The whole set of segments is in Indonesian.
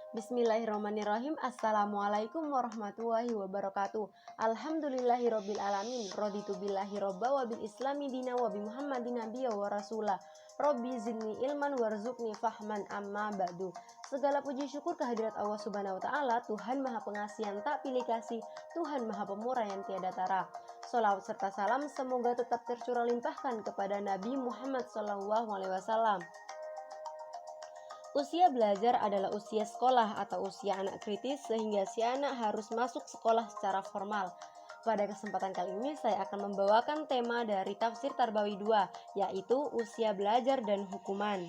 Bismillahirrahmanirrahim. Assalamualaikum warahmatullahi wabarakatuh. Alhamdulillahirabbil alamin. Raditu billahi robba wa bil islami dina wa bi Muhammadin nabiyya wa rasula. Rabbi zidni ilman warzuqni fahman amma ba'du. Segala puji syukur kehadirat Allah Subhanahu wa taala, Tuhan Maha Pengasih yang tak pilih kasih, Tuhan Maha Pemurah yang tiada tara. Shalawat serta salam semoga tetap tercurah limpahkan kepada Nabi Muhammad SAW. Usia belajar adalah usia sekolah atau usia anak kritis sehingga si anak harus masuk sekolah secara formal. Pada kesempatan kali ini saya akan membawakan tema dari Tafsir Tarbawi 2, yaitu usia belajar dan hukuman.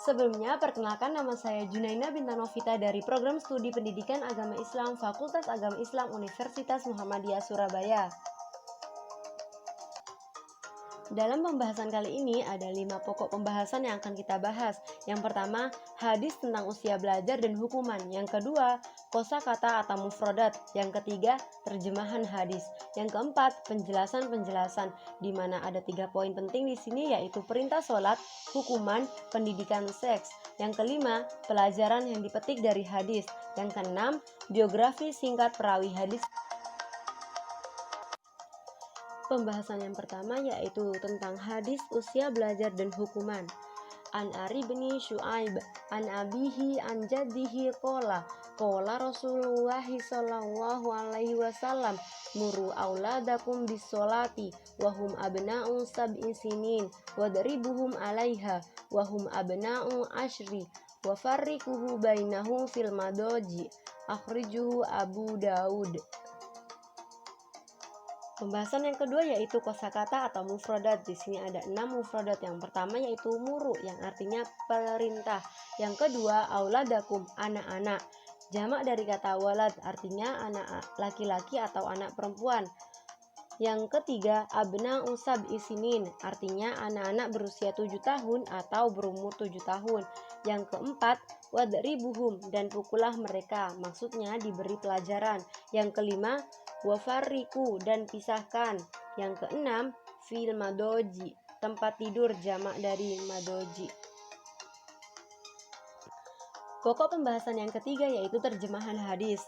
Sebelumnya, perkenalkan nama saya Junaina Bintang Novita dari Program Studi Pendidikan Agama Islam Fakultas Agama Islam Universitas Muhammadiyah Surabaya. Dalam pembahasan kali ini ada 5 pokok pembahasan yang akan kita bahas. Yang pertama, hadis tentang usia belajar dan hukuman. Yang kedua, kosakata atau mufradat. Yang ketiga, terjemahan hadis. Yang keempat, penjelasan-penjelasan, di mana ada 3 poin penting di sini, yaitu perintah sholat, hukuman, pendidikan seks. Yang kelima, pelajaran yang dipetik dari hadis. Yang keenam, biografi singkat perawi hadis. Pembahasan yang pertama yaitu tentang hadis usia belajar dan hukuman. An Ari bin Syuaib an abihi an jaddihi qala Rasulullah sallallahu alaihi wasallam muru auladakum bisolati wahum abna'u sab'i sinin wadribuhum alaiha wahum abna'u ashri wa farriquhu bainahum fil madoji akhrijuhu Abu Daud. Pembahasan yang kedua yaitu kosakata atau mufradat. Di sini ada 6 mufradat. Yang pertama yaitu muru yang artinya perintah. Yang kedua auladakum, anak-anak. Jamak dari kata walad artinya anak laki-laki atau anak perempuan. Yang ketiga abna'u sab'i sinin artinya anak-anak berusia 7 tahun atau berumur 7 tahun. Yang keempat wadribuhum, dan pukullah mereka, maksudnya diberi pelajaran. Yang kelima wafarriku, dan pisahkan. Yang keenam fil madoji, tempat tidur, jamak dari madoji. Pokok pembahasan yang ketiga yaitu terjemahan hadis,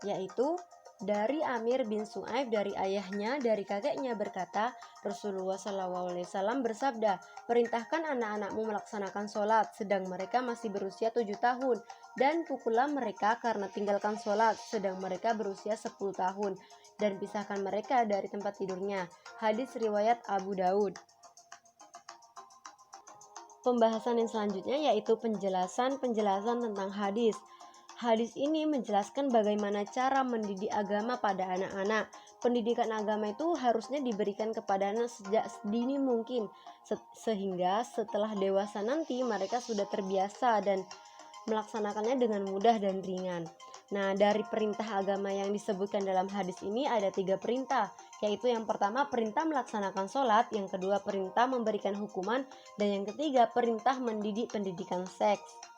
yaitu dari Amir bin Su'aib dari ayahnya dari kakeknya berkata, Rasulullah SAW bersabda, perintahkan anak-anakmu melaksanakan sholat sedang mereka masih berusia 7 tahun, dan pukullah mereka karena tinggalkan sholat sedang mereka berusia 10 tahun, dan pisahkan mereka dari tempat tidurnya. Hadis riwayat Abu Daud. Pembahasan yang selanjutnya yaitu penjelasan-penjelasan tentang hadis. Hadis ini menjelaskan bagaimana cara mendidik agama pada anak-anak. Pendidikan agama itu harusnya diberikan kepada anak sejak sedini mungkin, sehingga setelah dewasa nanti mereka sudah terbiasa dan melaksanakannya dengan mudah dan ringan. Nah, dari perintah agama yang disebutkan dalam hadis ini ada 3 perintah, yaitu yang pertama perintah melaksanakan sholat, yang kedua perintah memberikan hukuman, dan yang ketiga perintah mendidik pendidikan seks.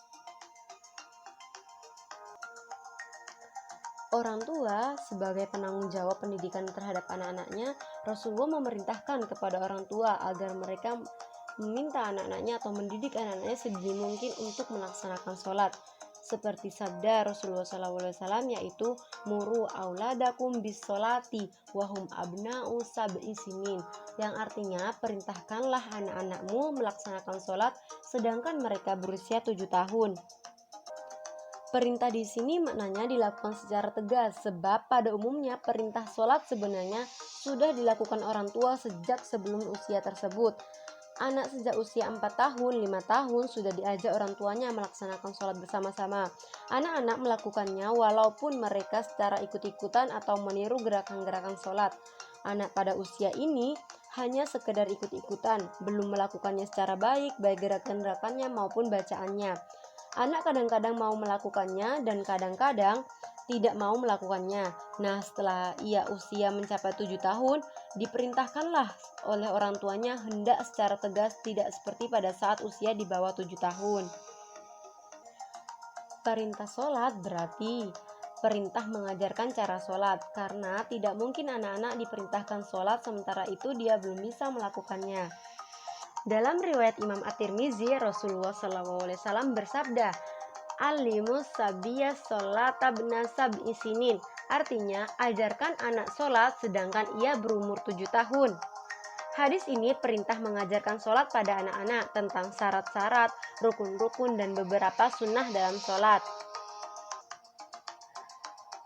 Orang tua sebagai penanggung jawab pendidikan terhadap anak-anaknya, Rasulullah memerintahkan kepada orang tua agar mereka meminta anak-anaknya atau mendidik anak-anaknya sedini mungkin untuk melaksanakan sholat. Seperti sabda Rasulullah SAW yaitu muru auladakum bis sholati wahum abna'u sab'i sinin, yang artinya perintahkanlah anak-anakmu melaksanakan sholat sedangkan mereka berusia 7 tahun. Perintah di sini maknanya dilakukan secara tegas, sebab pada umumnya perintah sholat sebenarnya sudah dilakukan orang tua sejak sebelum usia tersebut. Anak sejak usia 4 tahun, 5 tahun sudah diajak orang tuanya melaksanakan sholat bersama-sama. Anak-anak melakukannya walaupun mereka secara ikut-ikutan atau meniru gerakan-gerakan sholat. Anak pada usia ini hanya sekedar ikut-ikutan, belum melakukannya secara baik gerakan-gerakannya maupun bacaannya. Anak kadang-kadang mau melakukannya dan kadang-kadang tidak mau melakukannya. Nah, setelah ia usia mencapai 7 tahun, diperintahkanlah oleh orang tuanya hendak secara tegas, tidak seperti pada saat usia di bawah 7 tahun. Perintah sholat berarti perintah mengajarkan cara sholat, karena tidak mungkin anak-anak diperintahkan sholat sementara itu dia belum bisa melakukannya. Dalam riwayat Imam At-Tirmizi, Rasulullah SAW bersabda, Alimus sabiyya sholata bna sab'i sinin. Artinya, ajarkan anak sholat sedangkan ia berumur 7 tahun. Hadis ini perintah mengajarkan sholat pada anak-anak tentang syarat-syarat, rukun-rukun, dan beberapa sunnah dalam sholat.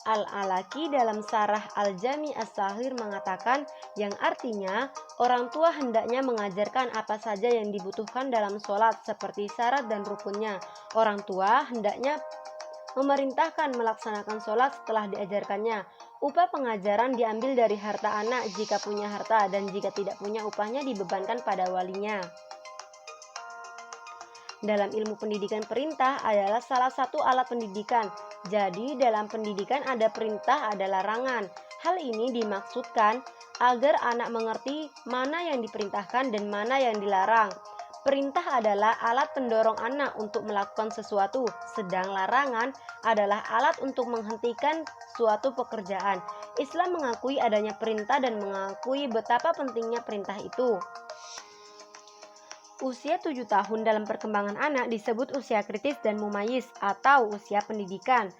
Al-Alaki dalam Syarah Al-Jami As-Saghir mengatakan yang artinya orang tua hendaknya mengajarkan apa saja yang dibutuhkan dalam sholat seperti syarat dan rukunnya. Orang tua hendaknya memerintahkan melaksanakan sholat setelah diajarkannya. Upah pengajaran diambil dari harta anak jika punya harta, dan jika tidak punya upahnya dibebankan pada walinya. Dalam ilmu pendidikan, perintah adalah salah satu alat pendidikan. Jadi dalam pendidikan ada perintah, ada larangan. Hal ini dimaksudkan agar anak mengerti mana yang diperintahkan dan mana yang dilarang. Perintah adalah alat pendorong anak untuk melakukan sesuatu, sedang larangan adalah alat untuk menghentikan suatu pekerjaan. Islam mengakui adanya perintah dan mengakui betapa pentingnya perintah itu. Usia 7 tahun dalam perkembangan anak disebut usia kritis dan mumayyiz atau usia pendidikan,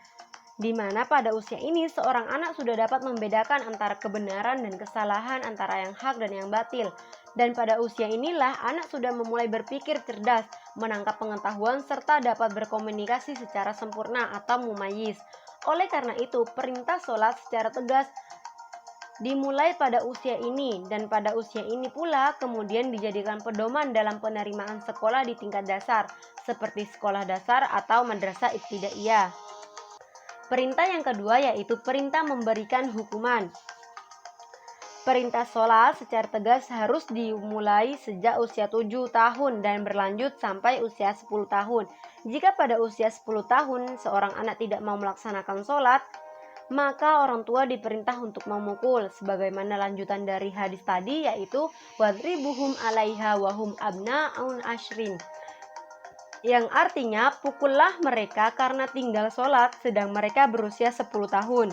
di mana pada usia ini seorang anak sudah dapat membedakan antara kebenaran dan kesalahan, antara yang hak dan yang batil. Dan pada usia inilah anak sudah memulai berpikir cerdas, menangkap pengetahuan, serta dapat berkomunikasi secara sempurna atau mumayyiz. Oleh karena itu, perintah sholat secara tegas dimulai pada usia ini, dan pada usia ini pula kemudian dijadikan pedoman dalam penerimaan sekolah di tingkat dasar seperti sekolah dasar atau madrasah ibtidaiyah. Perintah yang kedua yaitu perintah memberikan hukuman. Perintah sholat secara tegas harus dimulai sejak usia 7 tahun dan berlanjut sampai usia 10 tahun. Jika pada usia 10 tahun seorang anak tidak mau melaksanakan sholat, maka orang tua diperintah untuk memukul, sebagaimana lanjutan dari hadis tadi, yaitu wadribuhum alaiha wahum abna'un ashrin, yang artinya pukullah mereka karena tinggal sholat sedang mereka berusia 10 tahun.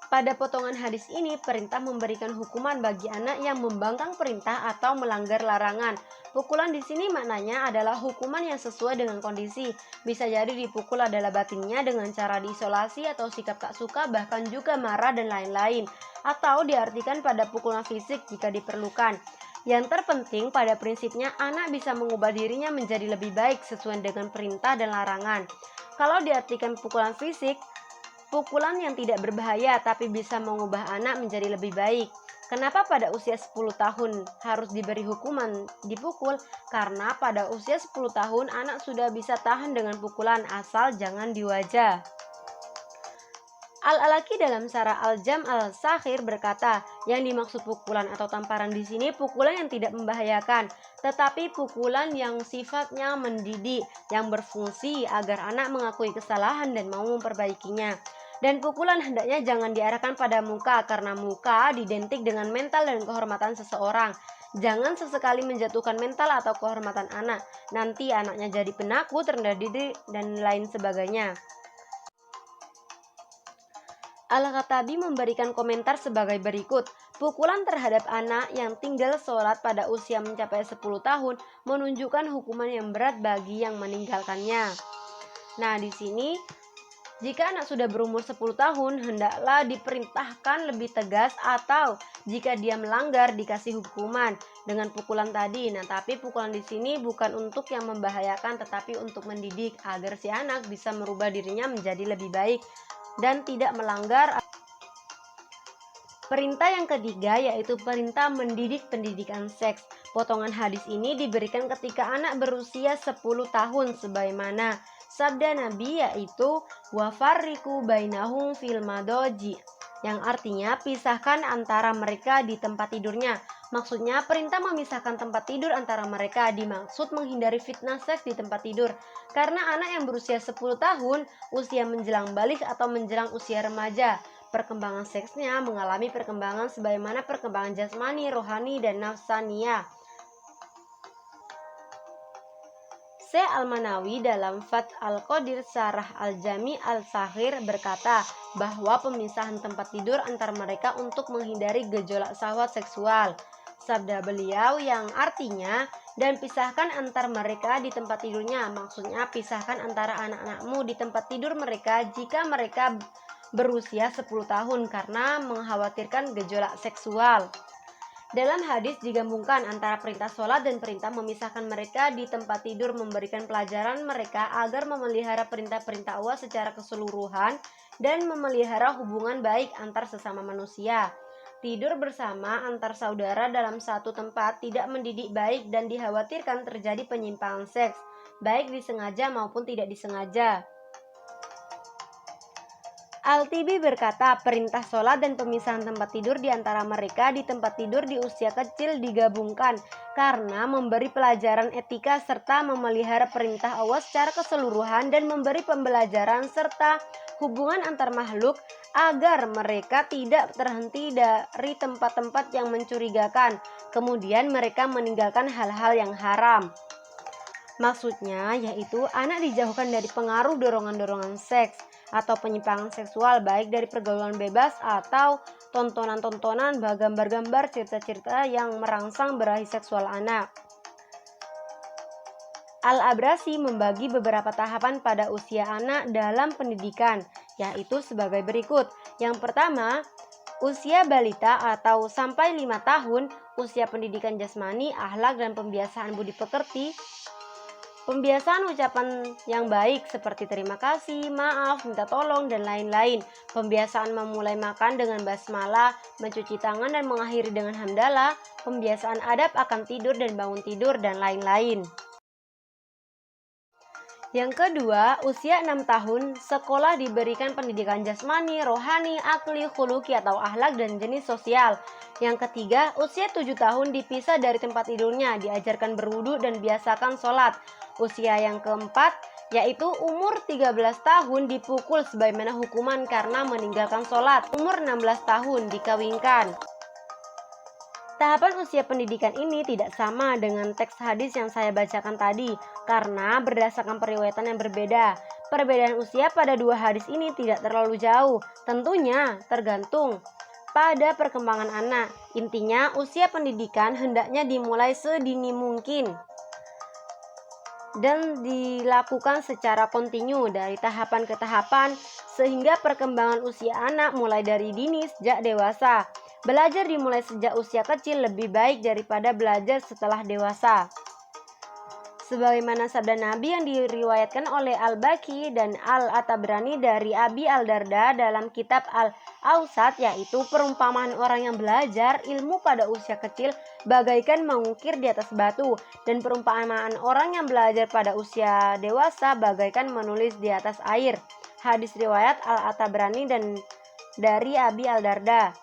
Pada potongan hadis ini, perintah memberikan hukuman bagi anak yang membangkang perintah atau melanggar larangan. Pukulan di sini maknanya adalah hukuman yang sesuai dengan kondisi. Bisa jadi dipukul adalah batinnya dengan cara diisolasi atau sikap tak suka, bahkan juga marah dan lain-lain. Atau diartikan pada pukulan fisik jika diperlukan. Yang terpenting pada prinsipnya anak bisa mengubah dirinya menjadi lebih baik sesuai dengan perintah dan larangan. Kalau diartikan pukulan fisik, pukulan yang tidak berbahaya tapi bisa mengubah anak menjadi lebih baik. Kenapa pada usia 10 tahun harus diberi hukuman dipukul? Karena pada usia 10 tahun anak sudah bisa tahan dengan pukulan asal jangan di wajah. Al-Alaki dalam Syarah Al-Jam Al-Saghir berkata, yang dimaksud pukulan atau tamparan di sini pukulan yang tidak membahayakan, tetapi pukulan yang sifatnya mendidik, yang berfungsi agar anak mengakui kesalahan dan mau memperbaikinya. Dan pukulan hendaknya jangan diarahkan pada muka, karena muka identik dengan mental dan kehormatan seseorang. Jangan sesekali menjatuhkan mental atau kehormatan anak, nanti anaknya jadi penakut, rendah diri, dan lain sebagainya. Al-Khattabi memberikan komentar sebagai berikut. Pukulan terhadap anak yang tinggal sholat pada usia mencapai 10 tahun menunjukkan hukuman yang berat bagi yang meninggalkannya. Nah, di sini jika anak sudah berumur 10 tahun, hendaklah diperintahkan lebih tegas, atau jika dia melanggar dikasih hukuman dengan pukulan tadi. Nah, tapi pukulan di sini bukan untuk yang membahayakan, tetapi untuk mendidik agar si anak bisa merubah dirinya menjadi lebih baik dan tidak melanggar. Perintah yang ketiga yaitu perintah mendidik pendidikan seks. Potongan hadis ini diberikan ketika anak berusia 10 tahun sebagaimana sabda Nabi, yaitu wafarriqu bainahum fil madoji, yang artinya pisahkan antara mereka di tempat tidurnya. Maksudnya perintah memisahkan tempat tidur antara mereka dimaksud menghindari fitnah seks di tempat tidur. Karena anak yang berusia 10 tahun, usia menjelang balik atau menjelang usia remaja, perkembangan seksnya mengalami perkembangan sebagaimana perkembangan jasmani, rohani, dan nafsaniyah. Syekh Al-Manawi dalam Fath Al-Qadir Syarah Al-Jami Al-Saghir berkata bahwa pemisahan tempat tidur antar mereka untuk menghindari gejolak syahwat seksual. Sabda beliau yang artinya dan pisahkan antar mereka di tempat tidurnya. Maksudnya pisahkan antara anak-anakmu di tempat tidur mereka jika mereka berusia 10 tahun karena mengkhawatirkan gejolak seksual. Dalam hadis digabungkan antara perintah sholat dan perintah memisahkan mereka di tempat tidur, memberikan pelajaran mereka agar memelihara perintah-perintah Allah secara keseluruhan dan memelihara hubungan baik antar sesama manusia. Tidur bersama antar saudara dalam satu tempat tidak mendidik baik dan dikhawatirkan terjadi penyimpangan seks, baik disengaja maupun tidak disengaja. Al-Tibi berkata, perintah sholat dan pemisahan tempat tidur di antara mereka di tempat tidur di usia kecil digabungkan karena memberi pelajaran etika serta memelihara perintah Allah secara keseluruhan dan memberi pembelajaran serta hubungan antar makhluk agar mereka tidak terhenti dari tempat-tempat yang mencurigakan. Kemudian mereka meninggalkan hal-hal yang haram. Maksudnya yaitu anak dijauhkan dari pengaruh dorongan-dorongan seks atau penyimpangan seksual, baik dari pergaulan bebas atau tontonan-tontonan, gambar-gambar, cerita-cerita yang merangsang birahi seksual anak. Al-Abrasi membagi beberapa tahapan pada usia anak dalam pendidikan, yaitu sebagai berikut. Yang pertama, usia balita atau sampai 5 tahun, usia pendidikan jasmani, akhlak dan pembiasaan budi pekerti. Pembiasaan ucapan yang baik seperti terima kasih, maaf, minta tolong, dan lain-lain. Pembiasaan memulai makan dengan basmalah, mencuci tangan dan mengakhiri dengan hamdalah. Pembiasaan adab akan tidur dan bangun tidur, dan lain-lain. Yang kedua, usia 6 tahun, sekolah diberikan pendidikan jasmani, rohani, akli, khuluki atau akhlak dan jenis sosial. Yang ketiga, usia 7 tahun dipisah dari tempat tidurnya, diajarkan berwudu dan biasakan sholat. Usia yang keempat, yaitu umur 13 tahun dipukul sebagaimana hukuman karena meninggalkan sholat. Umur 16 tahun dikawinkan. Tahapan usia pendidikan ini tidak sama dengan teks hadis yang saya bacakan tadi, karena berdasarkan periwayatan yang berbeda. Perbedaan usia pada dua hadis ini tidak terlalu jauh, tentunya tergantung pada perkembangan anak. Intinya, usia pendidikan hendaknya dimulai sedini mungkin dan dilakukan secara kontinu dari tahapan ke tahapan sehingga perkembangan usia anak mulai dari dini sejak dewasa. Belajar dimulai sejak usia kecil lebih baik daripada belajar setelah dewasa. Sebagaimana sabda Nabi yang diriwayatkan oleh Al-Baqi dan Al-Atabrani dari Abi Al-Darda dalam kitab Al-Awsat, yaitu perumpamaan orang yang belajar ilmu pada usia kecil bagaikan mengukir di atas batu, dan perumpamaan orang yang belajar pada usia dewasa bagaikan menulis di atas air. Hadis riwayat Al-Atabrani dan dari Abi Al-Darda.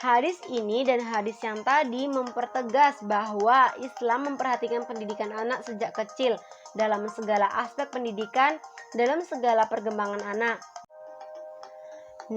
Hadis ini dan hadis yang tadi mempertegas bahwa Islam memperhatikan pendidikan anak sejak kecil dalam segala aspek pendidikan, dalam segala perkembangan anak.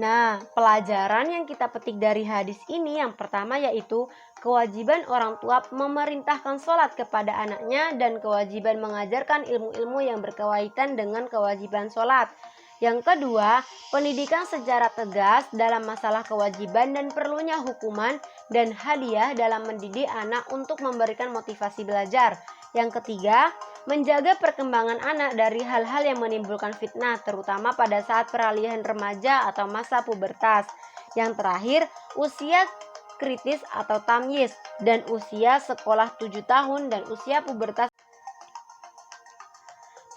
Nah, pelajaran yang kita petik dari hadis ini yang pertama yaitu kewajiban orang tua memerintahkan sholat kepada anaknya dan kewajiban mengajarkan ilmu-ilmu yang berkaitan dengan kewajiban sholat. Yang kedua, pendidikan secara tegas dalam masalah kewajiban dan perlunya hukuman dan hadiah dalam mendidik anak untuk memberikan motivasi belajar. Yang ketiga, menjaga perkembangan anak dari hal-hal yang menimbulkan fitnah, terutama pada saat peralihan remaja atau masa pubertas. Yang terakhir, usia kritis atau tamyiz dan usia sekolah 7 tahun dan usia pubertas.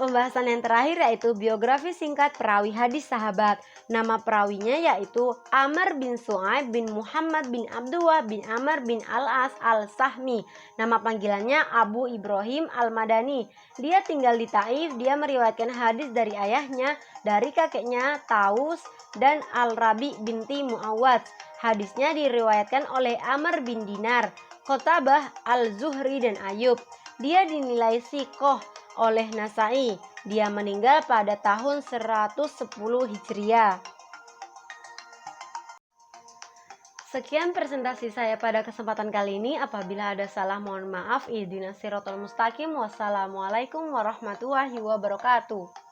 Pembahasan yang terakhir yaitu biografi singkat perawi hadis sahabat. Nama perawinya yaitu Amr bin Su'aib bin Muhammad bin Abdullah bin Amr bin Al-As Al-Sahmi. Nama panggilannya Abu Ibrahim Al-Madani. Dia tinggal di Taif. Dia meriwayatkan hadis dari ayahnya, dari kakeknya Taus dan Al-Rabi binti Muawwad. Hadisnya diriwayatkan oleh Amr bin Dinar, Qotabah Al-Zuhri dan Ayub. Dia dinilai sikoh oleh Nasai. Dia meninggal pada tahun 110 Hijriah. Sekian presentasi saya pada kesempatan kali ini. Apabila ada salah mohon maaf. Ihdinas siratal mustaqim. Wassalamualaikum warahmatullahi wabarakatuh.